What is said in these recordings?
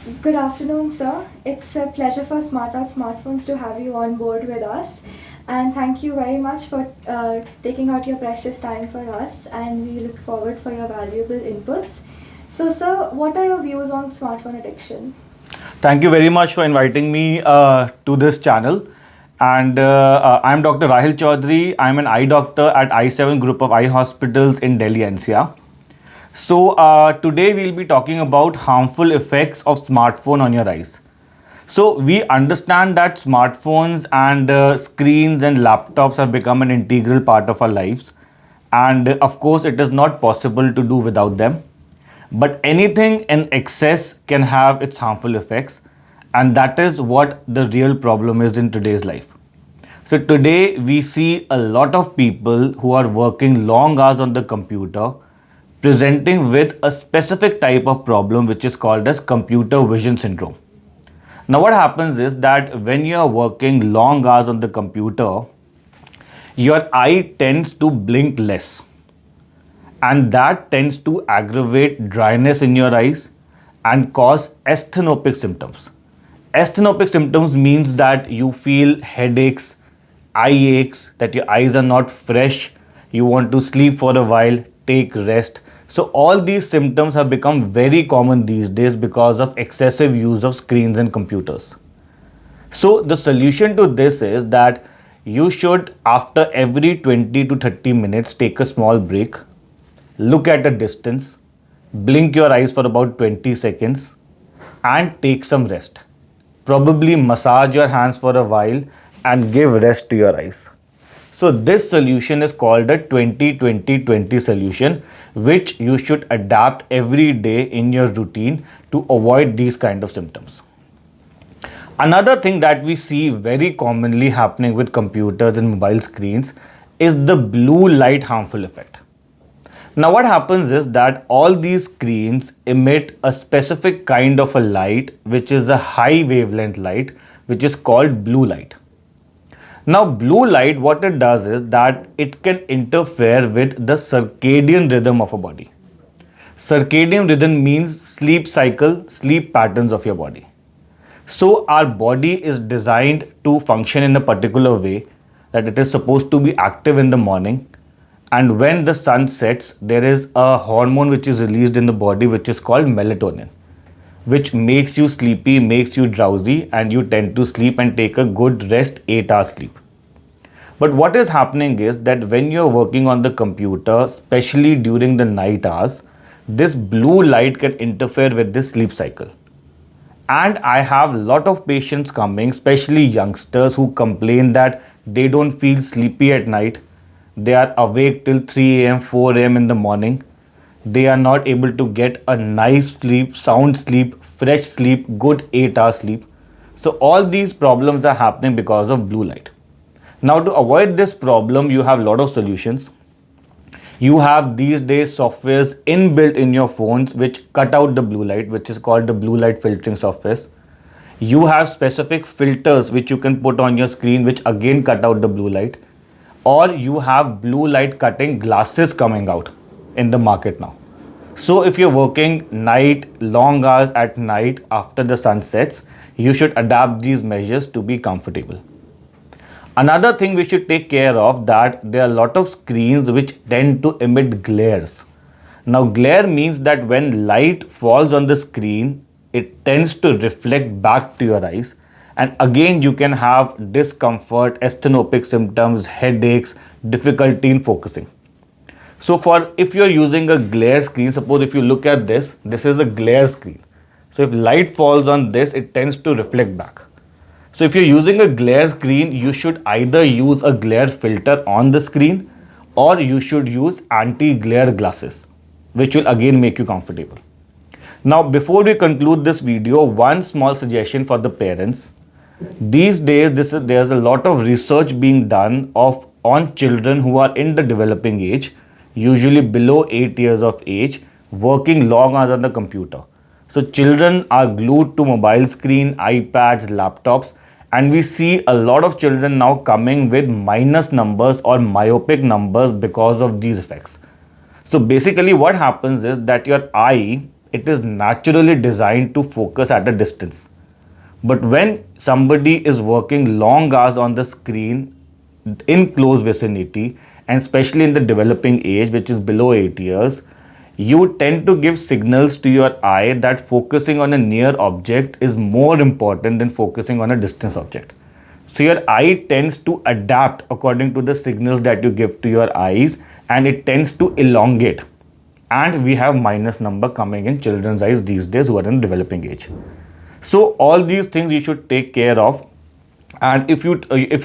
Good afternoon, sir. It's a pleasure for Smart Art Smartphones to have you on board with us. And thank you very much for taking out your precious time for us. And we look forward for your valuable inputs. So, sir, what are your views on smartphone addiction? Thank you very much for inviting me to this channel. And I'm Dr. Rahil Chaudhary. I'm an eye doctor at I7 Group of Eye Hospitals in Delhi NCR. So today we'll be talking about harmful effects of smartphone on your eyes. So we understand that smartphones and screens and laptops have become an integral part of our lives. And of course, it is not possible to do without them. But anything in excess can have its harmful effects. And that is what the real problem is in today's life. So today we see a lot of people who are working long hours on the computer presenting with a specific type of problem which is called as computer vision syndrome. Now what happens is that when you are working long hours on the computer, your eye tends to blink less, and that tends to aggravate dryness in your eyes and cause asthenopic symptoms. Asthenopic symptoms means that you feel headaches, eye aches, that your eyes are not fresh, you want to sleep for a while, take rest. So all these symptoms have become very common these days because of excessive use of screens and computers. So the solution to this is that you should, after every 20 to 30 minutes, take a small break, look at a distance, blink your eyes for about 20 seconds, and take some rest. Probably massage your hands for a while and give rest to your eyes. So this solution is called a 20-20-20 solution, which you should adapt every day in your routine to avoid these kind of symptoms. Another thing that we see very commonly happening with computers and mobile screens is the blue light harmful effect. Now what happens is that all these screens emit a specific kind of a light, which is a high wavelength light, which is called blue light. Now blue light, what it does is that it can interfere with the circadian rhythm of a body. Circadian rhythm means sleep cycle, sleep patterns of your body. So our body is designed to function in a particular way, that it is supposed to be active in the morning, and when the sun sets there is a hormone which is released in the body which is called melatonin, which makes you sleepy, makes you drowsy, and you tend to sleep and take a good rest, 8 hours sleep. But what is happening is that when you're working on the computer, especially during the night hours, this blue light can interfere with this sleep cycle. And I have a lot of patients coming, especially youngsters, who complain that they don't feel sleepy at night. They are awake till 3 a.m., 4 a.m. in the morning. They are not able to get a nice sleep, sound sleep, fresh sleep, good 8 hours sleep. So all these problems are happening because of blue light. Now to avoid this problem, you have a lot of solutions. You have these days softwares inbuilt in your phones which cut out the blue light, which is called the blue light filtering softwares. You have specific filters which you can put on your screen which again cut out the blue light. Or you have blue light cutting glasses coming out in the market now. So if you're working night, long hours at night after the sun sets, you should adapt these measures to be comfortable. Another thing we should take care of, that there are a lot of screens which tend to emit glares. Now glare means that when light falls on the screen, it tends to reflect back to your eyes, and again you can have discomfort, asthenopic symptoms, headaches, difficulty in focusing. So for if you're using a glare screen, suppose if you look at this is a glare screen. So if light falls on this, it tends to reflect back. So if you're using a glare screen, you should either use a glare filter on the screen or you should use anti-glare glasses, which will again make you comfortable. Now, before we conclude this video, one small suggestion for the parents. These days, there's a lot of research being done on children who are in the developing age, usually below 8 years of age, working long hours on the computer. So children are glued to mobile screen, iPads, laptops, and we see a lot of children now coming with minus numbers or myopic numbers because of these effects. So basically what happens is that your eye it is naturally designed to focus at a distance. But when somebody is working long hours on the screen in close vicinity, and especially in the developing age, which is below 8 years, you tend to give signals to your eye that focusing on a near object is more important than focusing on a distant object. So your eye tends to adapt according to the signals that you give to your eyes, and it tends to elongate. And we have minus number coming in children's eyes these days who are in developing age. So all these things you should take care of, and if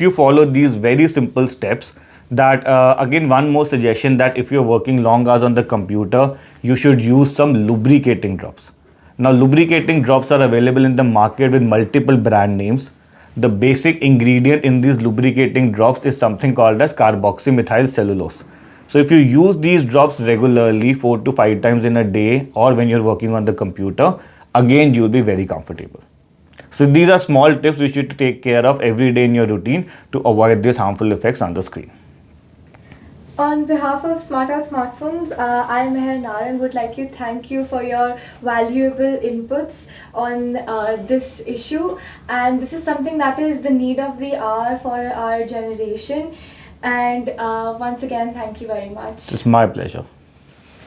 you follow these very simple steps, that again, one more suggestion, that if you're working long hours on the computer, you should use some lubricating drops. Now lubricating drops are available in the market with multiple brand names. The basic ingredient in these lubricating drops is something called as carboxymethyl cellulose. So if you use these drops regularly 4 to 5 times in a day, or when you're working on the computer, again you'll be very comfortable. So these are small tips which you should take care of every day in your routine to avoid these harmful effects on the screen. On behalf of Smart Art Smartphones, I, Meher Naran, would like to thank you for your valuable inputs on this issue. And this is something that is the need of the hour for our generation. And once again, thank you very much. It's my pleasure.